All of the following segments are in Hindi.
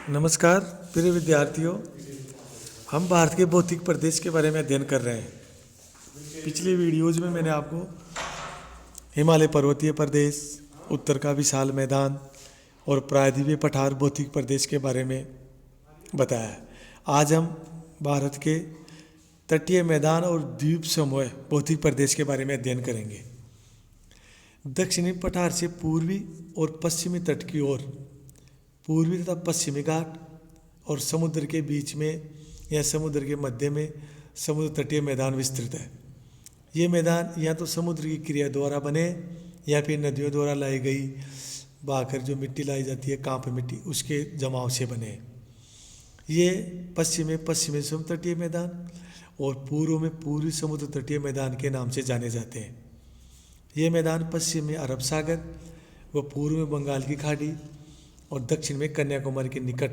नमस्कार प्रिय विद्यार्थियों। हम भारत के भौतिक प्रदेश के बारे में अध्ययन कर रहे हैं। पिछले वीडियोज में मैंने आपको हिमालय पर्वतीय प्रदेश, उत्तर का विशाल मैदान और प्रायद्वीपीय पठार भौतिक प्रदेश के बारे में बताया है। आज हम भारत के तटीय मैदान और द्वीप समूह भौतिक प्रदेश के बारे में अध्ययन करेंगे। दक्षिणी पठार से पूर्वी और पश्चिमी तट की ओर पूर्वी तथा पश्चिमी घाट और समुद्र के बीच में या समुद्र के मध्य में समुद्र तटीय मैदान विस्तृत है। ये मैदान या तो समुद्र की क्रिया द्वारा बने या फिर नदियों द्वारा लाई गई बहाकर जो मिट्टी लाई जाती है, कांप मिट्टी, उसके जमाव से बने। ये पश्चिमी समुद्र तटीय मैदान और पूर्व में पूर्वी समुद्र तटीय मैदान के नाम से जाने जाते हैं। ये मैदान पश्चिम में अरब सागर व पूर्व में बंगाल की खाड़ी और दक्षिण में कन्याकुमारी के निकट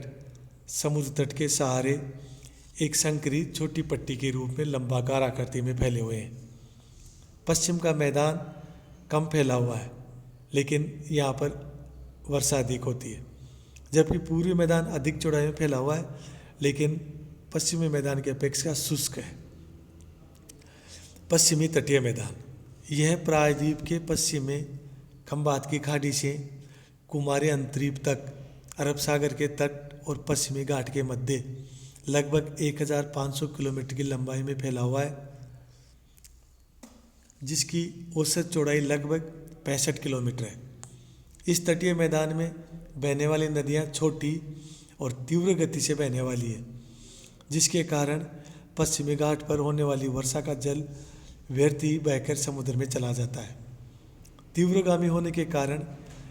समुद्र तट के सहारे एक संकरी छोटी पट्टी के रूप में लंबाकार आकृति में फैले हुए हैं। पश्चिम का मैदान कम फैला हुआ है, लेकिन यहाँ पर वर्षा अधिक होती है, जबकि पूर्वी मैदान अधिक चौड़ाई में फैला हुआ है, लेकिन पश्चिमी मैदान की अपेक्षा शुष्क है। पश्चिमी तटीय मैदान यह प्रायद्वीप के पश्चिम में खंबात की खाड़ी से कुमारी अंतरीप तक अरब सागर के तट और पश्चिमी घाट के मध्य लगभग 1500 किलोमीटर की लंबाई में फैला हुआ है, जिसकी औसत चौड़ाई लगभग 65 किलोमीटर है। इस तटीय मैदान में बहने वाली नदियां छोटी और तीव्र गति से बहने वाली है, जिसके कारण पश्चिमी घाट पर होने वाली वर्षा का जल व्यर्थ ही बहकर समुद्र में चला जाता है। तीव्रगामी होने के कारण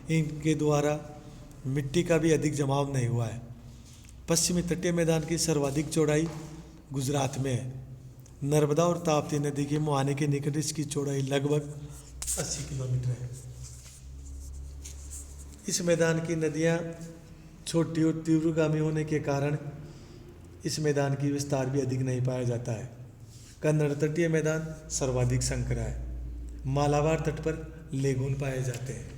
इनके द्वारा मिट्टी का भी अधिक जमाव नहीं हुआ है। पश्चिमी तटीय मैदान की सर्वाधिक चौड़ाई गुजरात में है। नर्मदा और ताप्ती नदी के मुहाने के निकट इसकी चौड़ाई लगभग 80 किलोमीटर है। इस मैदान की नदियाँ छोटी और तीव्रगामी होने के कारण इस मैदान की विस्तार भी अधिक नहीं पाया जाता है। कन्नड़ तटीय मैदान सर्वाधिक संकरा है। मालाबार तट पर लेगून पाए जाते हैं।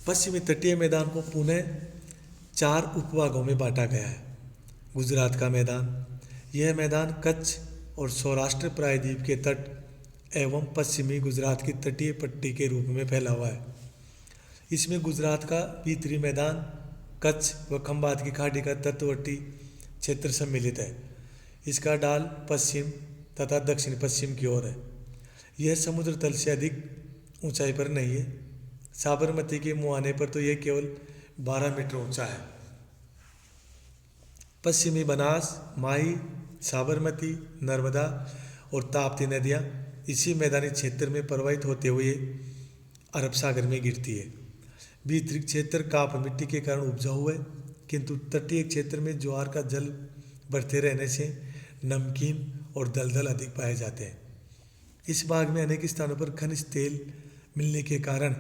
पश्चिमी तटीय मैदान को पुनः 4 उपभागों में बांटा गया है। गुजरात का मैदान, यह मैदान कच्छ और सौराष्ट्र प्रायद्वीप के तट एवं पश्चिमी गुजरात की तटीय पट्टी के रूप में फैला हुआ है। इसमें गुजरात का भीतरी मैदान, कच्छ व खंबात की खाड़ी का तटवर्ती क्षेत्र सम्मिलित है। इसका ढाल पश्चिम तथा दक्षिण पश्चिम की ओर है। यह समुद्र तल से अधिक ऊंचाई पर नहीं है। साबरमती के मुहाने पर तो यह केवल 12 मीटर ऊंचा है। पश्चिमी बनास, माही, साबरमती, नर्मदा और ताप्ती नदियाँ इसी मैदानी क्षेत्र में प्रवाहित होते हुए अरब सागर में गिरती है। भीतरी क्षेत्र काप मिट्टी के कारण उपजाऊ है, किंतु तटीय क्षेत्र में ज्वार का जल बढ़ते रहने से नमकीन और दलदल अधिक पाए जाते हैं। इस भाग में अनेक स्थानों पर खनिज तेल मिलने के कारण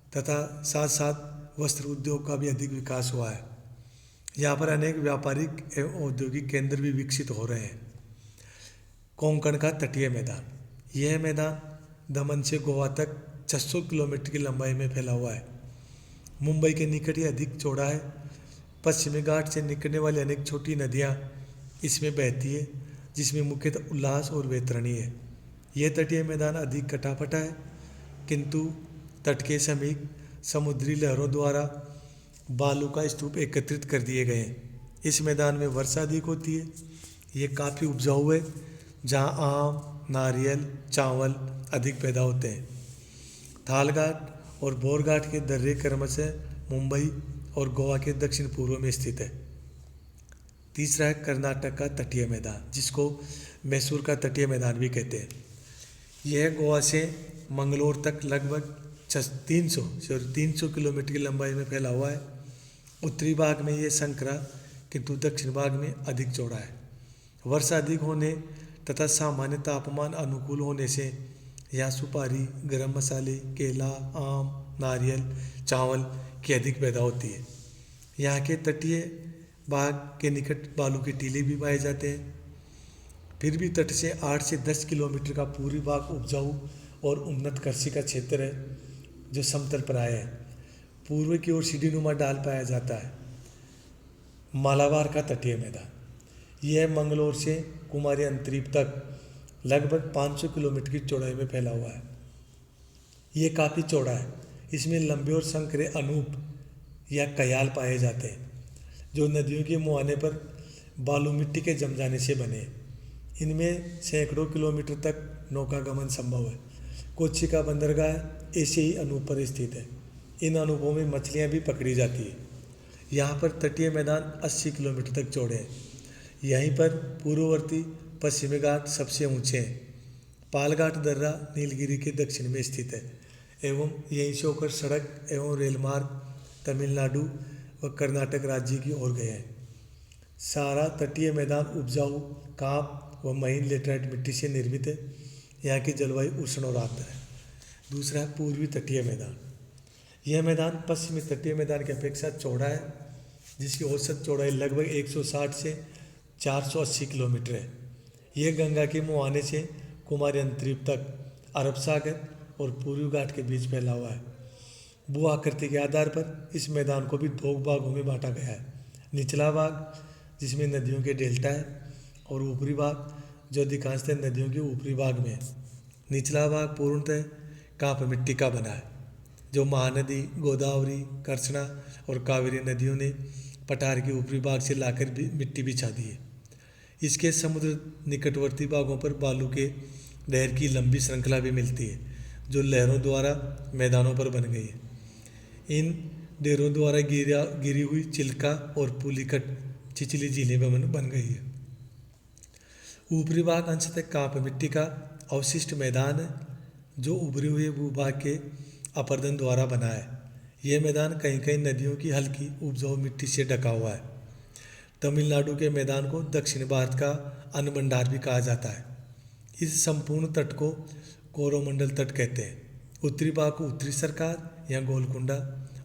तथा साथ साथ वस्त्र उद्योग का भी अधिक विकास हुआ है। यहाँ पर अनेक व्यापारिक एवं औद्योगिक केंद्र भी विकसित हो रहे हैं। कोंकण का तटीय मैदान, यह मैदान दमन से गोवा तक 600 किलोमीटर की लंबाई में फैला हुआ है। मुंबई के निकट यह अधिक चौड़ा है। पश्चिमी घाट से निकलने वाली अनेक छोटी नदियाँ इसमें बहती है, जिसमें मुख्यतः उल्लास और वैतरणी है। यह तटीय मैदान अधिक कटापटा है, किंतु तट के समीप समुद्री लहरों द्वारा बालू का स्तूप एकत्रित कर दिए गए हैं। इस मैदान में वर्षा अधिक होती है। ये काफ़ी उपजाऊ है, जहाँ आम, नारियल, चावल अधिक पैदा होते हैं। थालघाट और बोरघाट के दर्रे क्रमशः मुंबई और गोवा के दक्षिण पूर्व में स्थित है। तीसरा है कर्नाटक का तटीय मैदान, जिसको मैसूर का तटीय मैदान भी कहते हैं। यह गोवा से मंगलोर तक लगभग 300 किलोमीटर की लंबाई में फैला हुआ है। उत्तरी भाग में यह संकरा, किंतु दक्षिण भाग में अधिक चौड़ा है। वर्षा अधिक होने तथा सामान्य तापमान अनुकूल होने से यहाँ सुपारी, गरम मसाले, केला, आम, नारियल, चावल की अधिक पैदा होती है। यहाँ के तटीय भाग के निकट बालू के टीले भी पाए जाते हैं। फिर भी तट से 8 से 10 किलोमीटर का पूर्वी भाग उपजाऊ और उन्नत कृषि का क्षेत्र है, जो समतल प्राय है। पूर्व की ओर सीढ़ीनुमा ढाल पाया जाता है। मालाबार का तटीय मैदान, यह मंगलोर से कुमारी अंतरीप तक लगभग 500 किलोमीटर की चौड़ाई में फैला हुआ है। ये काफ़ी चौड़ा है। इसमें लंबे और संकरे अनूप या कयाल पाए जाते हैं जो नदियों के मुहाने पर बालू मिट्टी के जम जाने से बने हैं। इनमें सैकड़ों किलोमीटर तक नौकागमन संभव है। कोच्चि का बंदरगाह ऐसे ही अनूप पर स्थित है। इन अनूपों में मछलियाँ भी पकड़ी जाती है। यहाँ पर तटीय मैदान 80 किलोमीटर तक चौड़े हैं। यहीं पर पूर्ववर्ती पश्चिमी घाट सबसे ऊंचे हैं। पालघाट दर्रा नीलगिरी के दक्षिण में स्थित है एवं यहीं से होकर सड़क एवं रेल मार्ग तमिलनाडु व कर्नाटक राज्य की ओर गए हैं। सारा तटीय मैदान उपजाऊ कांप व महीन लेटराइट मिट्टी से निर्मित है। यहाँ की जलवायु उष्ण और आर्द्र है। दूसरा है पूर्वी तटीय मैदान। यह मैदान पश्चिमी तटीय मैदान की अपेक्षा चौड़ा है, जिसकी औसत चौड़ाई लगभग 160 से 480 किलोमीटर है। यह गंगा के मुहाने से कुमारी अंतरीप तक अरब सागर और पूर्वी घाट के बीच फैला हुआ है। भू आकृति के आधार पर इस मैदान को भी 2 भागों में बांटा गया है। निचला भाग जिसमें नदियों के डेल्टा है और ऊपरी भाग जो अधिकांशतः नदियों के ऊपरी भाग में है। निचला भाग पूर्णतः कांप मिट्टी का बना है जो महानदी, गोदावरी, कृष्णा और कावेरी नदियों ने पठार के ऊपरी भाग से लाकर भी मिट्टी बिछा दी है। इसके समुद्र निकटवर्ती भागों पर बालू के ढेर की लंबी श्रृंखला भी मिलती है जो लहरों द्वारा मैदानों पर बन गई है। इन ढेरों द्वारा गिरी हुई चिल्का और पुलिकट छिछली झीलें बन गई है। ऊपरी भाग अंशतः कांप मिट्टी का अवशिष्ट मैदान है जो उभरे हुए भूभाग के अपरदन द्वारा बना है। यह मैदान कहीं कहीं नदियों की हल्की उपजाऊ मिट्टी से ढका हुआ है। तमिलनाडु के मैदान को दक्षिण भारत का अन्न भंडार भी कहा जाता है। इस संपूर्ण तट को कोरोमंडल तट कहते हैं। उत्तरी भाग को उत्तरी सरकार या गोलकुंडा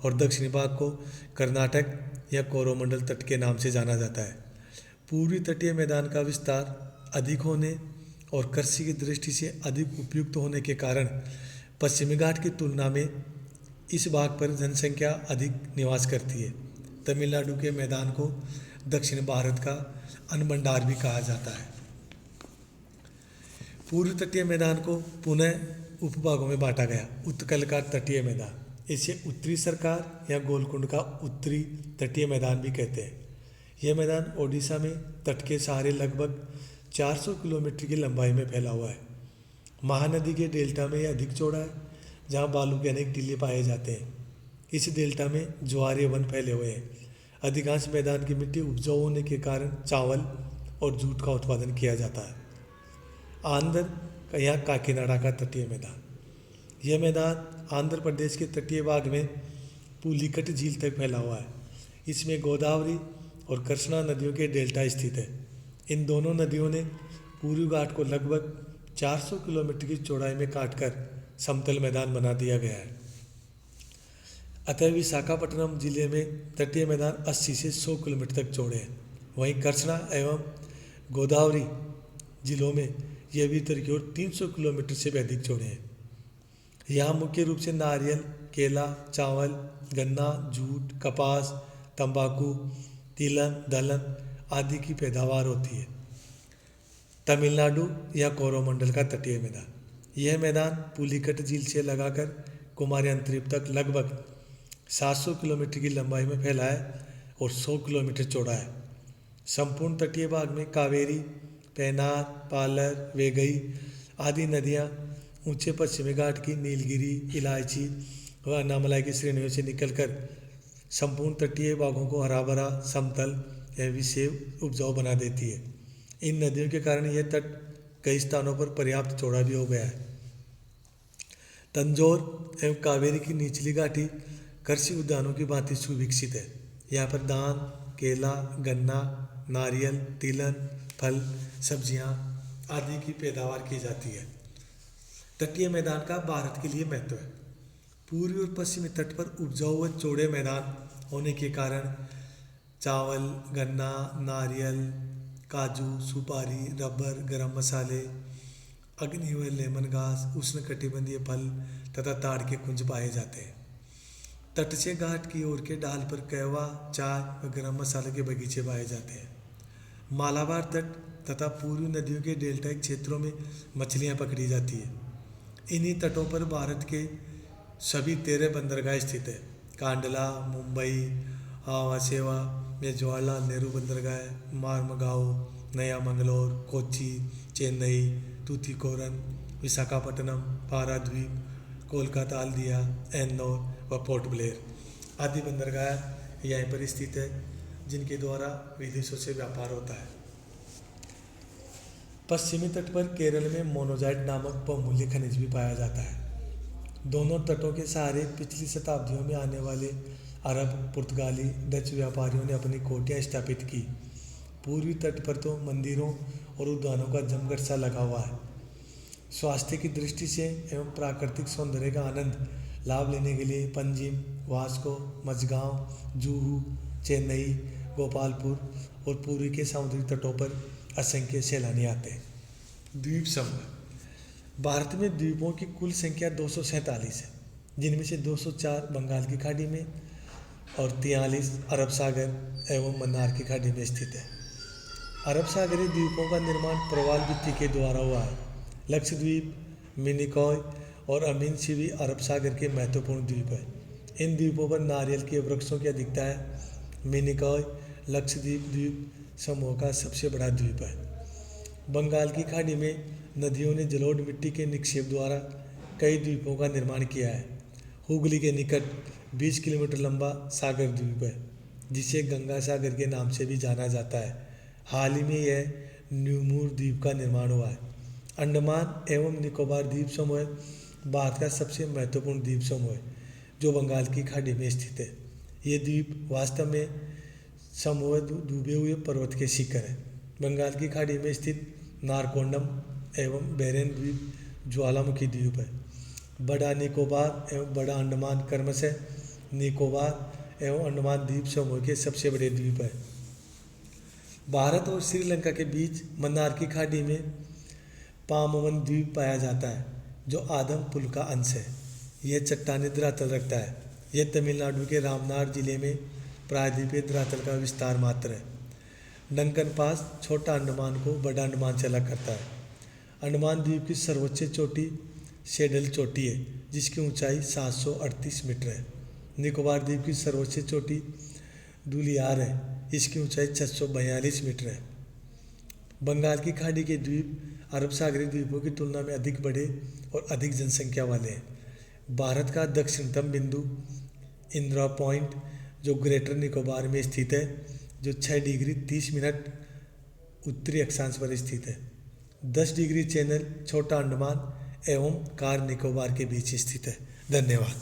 और दक्षिणी भाग को कर्नाटक या कोरोमंडल तट के नाम से जाना जाता है। पूर्वी तटीय मैदान का विस्तार अधिक होने और कृषि की दृष्टि से अधिक उपयुक्त होने के कारण पश्चिमी घाट की तुलना में इस भाग पर जनसंख्या अधिक निवास करती है। तमिलनाडु के मैदान को दक्षिण भारत का अन्न भंडार भी कहा जाता है। पूर्व तटीय मैदान को पुनः उपभागों में बांटा गया। उत्कल का तटीय मैदान, इसे उत्तरी सरकार या गोलकुंड का उत्तरी तटीय मैदान भी कहते हैं। यह मैदान ओडिशा में तट के सहारे लगभग 400 किलोमीटर की लंबाई में फैला हुआ है। महानदी के डेल्टा में यह अधिक चौड़ा है जहाँ बालू के अनेक टीले पाए जाते हैं। इस डेल्टा में ज्वारीय वन फैले हुए हैं। अधिकांश मैदान की मिट्टी उपजाऊ होने के कारण चावल और जूट का उत्पादन किया जाता है। आंध्र या काकीनाडा का तटीय मैदान, यह मैदान आंध्र प्रदेश के तटीय भाग में पुलिकट झील तक फैला हुआ है। इसमें गोदावरी और कृष्णा नदियों के डेल्टा स्थित है। इन दोनों नदियों ने पूर्वी घाट को लगभग 400 किलोमीटर की चौड़ाई में काटकर समतल मैदान बना दिया गया है। अतः विशाखापट्टनम जिले में तटीय मैदान 80 से 100 किलोमीटर तक चौड़े हैं। वहीं कृष्णा एवं गोदावरी जिलों में यह भीतर की ओर 300 किलोमीटर से भी अधिक चौड़े हैं। यहाँ मुख्य रूप से नारियल, केला, चावल, गन्ना, जूट, कपास, तंबाकू, तिलहन, दलहन आदि की पैदावार होती है। तमिलनाडु या कोरोमंडल का तटीय मैदान, यह मैदान पुलिकट झील से लगाकर कुमारी अंतरीप तक लगभग 700 किलोमीटर की लंबाई में फैला है और 100 किलोमीटर चौड़ा है। संपूर्ण तटीय भाग में कावेरी, पेनार, पालर, वेगई आदि नदियाँ ऊंचे पश्चिमी घाट की नीलगिरी, इलायची व अन्नामलाई की श्रेणियों से निकलकर संपूर्ण तटीय भागों को हरा भरा, समतल एवं विषेव उपजाऊ बना देती है। इन नदियों के कारण यह तट कई स्थानों पर पर्याप्त चौड़ा भी हो गया है। तंजौर एवं कावेरी की निचली घाटी कृषि उद्यानों की भांति सुविकसित है। यहाँ पर धान, केला, गन्ना, नारियल, तिलहन, फल, सब्जियाँ आदि की पैदावार की जाती है। तटीय मैदान का भारत के लिए महत्व है। पूर्वी और पश्चिमी तट पर उपजाऊ व चौड़े मैदान होने के कारण चावल, गन्ना, नारियल, काजू, सुपारी, रबर, गरम मसाले, अग्नि व लेमन घास, उष्णकटिबंधीय फल तथा ताड़ के कुंज पाए जाते हैं। तट से घाट की ओर के ढाल पर कहवा, चाय व गरम मसाले के बगीचे पाए जाते हैं। मालाबार तट तथा पूर्वी नदियों के डेल्टाइक क्षेत्रों में मछलियाँ पकड़ी जाती है। इन्हीं तटों पर भारत के सभी 13 बंदरगाह स्थित है। कांडला, मुंबई, आवासेवा में जवाहरलाल नेहरू बंदरगाह, मार्मगांव, नया मंगलोर, कोच्चि, चेन्नई, तूतीकोरन, विशाखापट्टनम, पाराद्वीप, कोलकाता, हल्दिया, एन्नौर व पोर्ट ब्लेयर आदि बंदरगाह यहीं पर स्थित है, जिनके द्वारा विदेशों से व्यापार होता है। पश्चिमी तट पर केरल में मोनोजाइट नामक बहुमूल्य खनिज भी पाया जाता है। दोनों तटों के सहारे पिछली शताब्दियों में आने वाले अरब, पुर्तगाली, डच व्यापारियों ने अपनी कोठियाँ स्थापित की। पूर्वी तट पर तो मंदिरों और उद्यानों का जमघट सा लगा हुआ है। स्वास्थ्य की दृष्टि से एवं प्राकृतिक सौंदर्य का आनंद लाभ लेने के लिए पंजिम, वास्को, मझगांव, जुहू, चेन्नई, गोपालपुर और पूर्वी के समुद्री तटों पर असंख्य सैलानी आते हैं। द्वीप समूह। भारत में द्वीपों की कुल संख्या 247 है, जिनमें से 204 बंगाल की खाड़ी में और 43 अरब सागर एवं मन्नार की खाड़ी में स्थित है। अरब सागरीय द्वीपों का निर्माण प्रवाल भित्ति के द्वारा हुआ है। लक्षद्वीप, मिनिकॉय और अमीन भी अरब सागर के महत्वपूर्ण द्वीप हैं। इन द्वीपों पर नारियल के वृक्षों की अधिकता है। मिनिकॉय लक्षद्वीप द्वीप समूह का सबसे बड़ा द्वीप है। बंगाल की खाड़ी में नदियों ने जलोढ़ मिट्टी के निक्षेप द्वारा कई द्वीपों का निर्माण किया है। हुगली के निकट 20 किलोमीटर लंबा सागर द्वीप है, जिसे गंगा सागर के नाम से भी जाना जाता है। हाल ही में यह न्यूमूर द्वीप का निर्माण हुआ है। अंडमान एवं निकोबार द्वीप समूह भारत का सबसे महत्वपूर्ण द्वीप समूह है, जो बंगाल की खाड़ी में स्थित है। ये द्वीप वास्तव में समूह डूबे हुए पर्वत के शिखर है। बंगाल की खाड़ी में स्थित नारकोंडम एवं बेरेन द्वीप ज्वालामुखी द्वीप है। बड़ा निकोबार एवं बड़ा अंडमान क्रमशः निकोबार एवं अंडमान द्वीप समूह के सबसे बड़े द्वीप हैं। भारत और श्रीलंका के बीच मन्नार की खाड़ी में पामवन द्वीप पाया जाता है, जो आदम पुल का अंश है। यह चट्टानी धरातल रखता है। यह तमिलनाडु के रामनाड जिले में प्रायद्वीपीय धरातल का विस्तार मात्र है। डंकन पास छोटा अंडमान को बड़ा अंडमान से अलग करता है। अंडमान द्वीप की सर्वोच्च चोटी सेडल चोटी है, जिसकी ऊंचाई 738 मीटर है। निकोबार द्वीप की सर्वोच्च चोटी दुलियार है, इसकी ऊंचाई 642 मीटर है। बंगाल की खाड़ी के द्वीप अरब सागरीय द्वीपों की तुलना में अधिक बड़े और अधिक जनसंख्या वाले हैं। भारत का दक्षिणतम बिंदु इंदिरा पॉइंट, जो ग्रेटर निकोबार में स्थित है, जो 6 डिग्री 30 मिनट उत्तरी अक्षांश पर स्थित है। 10 डिग्री चैनल छोटा अंडमान एवं कार निकोबार के बीच स्थित है। धन्यवाद।